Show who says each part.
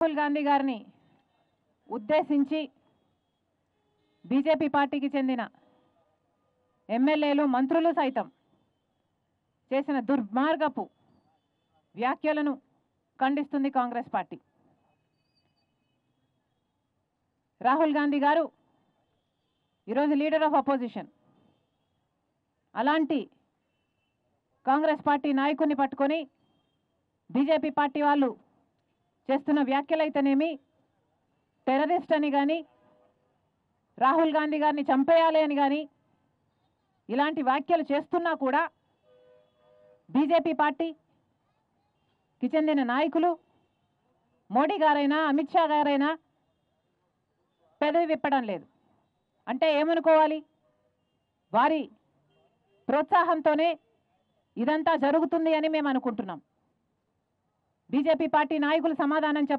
Speaker 1: రాహుల్ గాంధీ గారిని ఉద్దేశించి బీజేపీ పార్టీకి చెందిన ఎమ్మెల్యేలు మంత్రులు సైతం చేసిన దుర్మార్గపు వ్యాఖ్యలను ఖండిస్తుంది కాంగ్రెస్ పార్టీ. రాహుల్ గాంధీ గారు ఈరోజు లీడర్ ఆఫ్ అపోజిషన్. అలాంటి కాంగ్రెస్ పార్టీ నాయకుని పట్టుకొని బీజేపీ పార్టీ వాళ్ళు చేస్తున్న వ్యాఖ్యలైతేనేమి, టెర్రరిస్ట్ అని కానీ, రాహుల్ గాంధీ గారిని చంపేయాలి అని కానీ ఇలాంటి వ్యాఖ్యలు చేస్తున్నా కూడా బీజేపీ పార్టీకి చెందిన నాయకులు, మోడీ గారైనా అమిత్ షా గారైనా పెదవి విప్పడం లేదు. అంటే ఏమనుకోవాలి? వారి ప్రోత్సాహంతోనే ఇదంతా జరుగుతుంది అని మేము అనుకుంటున్నాం. బీజేపీ పార్టీ నాయకులు సమాధానం చెప్పాలి.